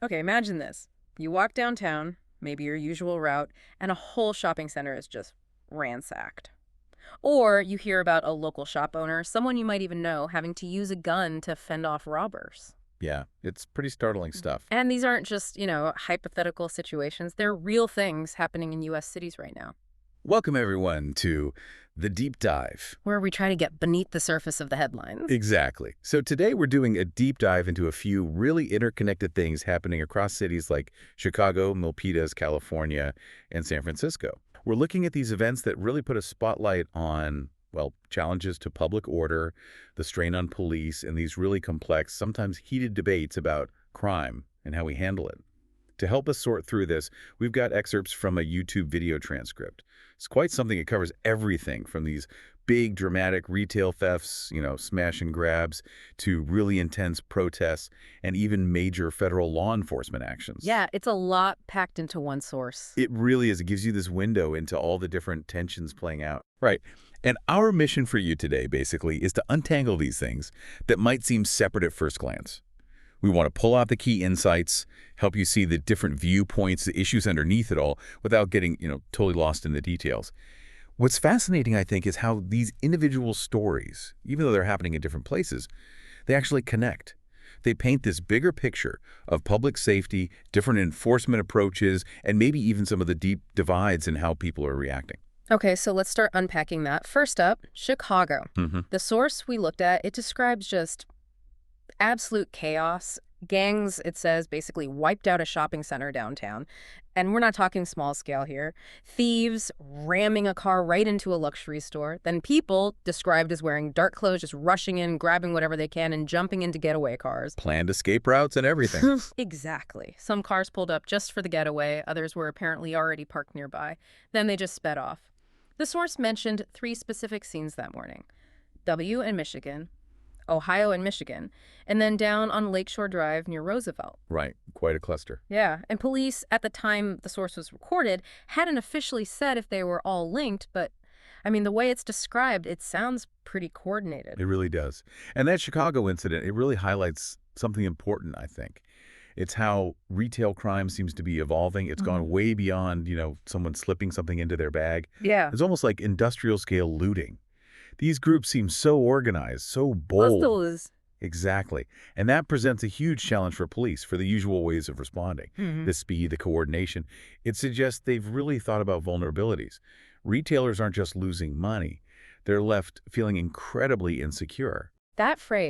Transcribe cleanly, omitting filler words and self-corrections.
Okay, imagine this. You walk downtown, maybe your usual route, and a whole shopping center is just ransacked. Or you hear about a local shop owner, someone you might even know, having to use a gun to fend off robbers. Yeah, it's pretty startling stuff. And these aren't just, hypothetical situations. They're real things happening in U.S. cities right now, Welcome, everyone, to The Deep Dive. where we try to get beneath the surface of the headlines. Exactly. So today we're doing a deep dive into a few really interconnected things happening across cities like Chicago, Milpitas, California, and San Francisco. We're looking at these events that really put a spotlight on, well, challenges to public order, the strain on police, and these really complex, sometimes heated debates about crime and how we handle it. To help us sort through this, we've got excerpts from a YouTube video transcript. It's quite something. It covers everything from these big, dramatic retail thefts, smash and grabs, to really intense protests and even major federal law enforcement actions. Yeah, it's a lot packed into one source. It really is. It gives you this window into all the different tensions playing out. Right. And our mission for you today, basically, is to untangle these things that might seem separate at first glance. We want to pull out the key insights, help you see the different viewpoints, the issues underneath it all, without getting, totally lost in the details. What's fascinating, I think, is how these individual stories, even though they're happening in different places, they actually connect. They paint this bigger picture of public safety, different enforcement approaches, and maybe even some of the deep divides in how people are reacting. Okay, so let's start unpacking that. First up, Chicago. The source we looked at, it describes just absolute chaos. Gangs, it says, basically wiped out a shopping center downtown. And we're not talking small scale here. Thieves ramming a car right into a luxury store. Then people, described as wearing dark clothes, just rushing in, grabbing whatever they can, and jumping into getaway cars. Planned escape routes and everything. Exactly. Some cars pulled up just for the getaway. Others were apparently already parked nearby. Then they just sped off. The source mentioned 3 specific scenes that morning. W in Michigan, Ohio and Michigan, and then down on Lakeshore Drive near Roosevelt. Right. Quite a cluster. Yeah, and police, at the time the source was recorded, hadn't officially said if they were all linked, but, the way it's described, it sounds pretty coordinated. It really does. And that Chicago incident, it really highlights something important, I think. It's how retail crime seems to be evolving. It's gone way beyond, someone slipping something into their bag. Yeah. It's almost like industrial scale looting. These groups seem so organized, so bold. Hustles. Exactly. And that presents a huge challenge for police for the usual ways of responding. The speed, the coordination. It suggests they've really thought about vulnerabilities. Retailers aren't just losing money. They're left feeling incredibly insecure. That phrase,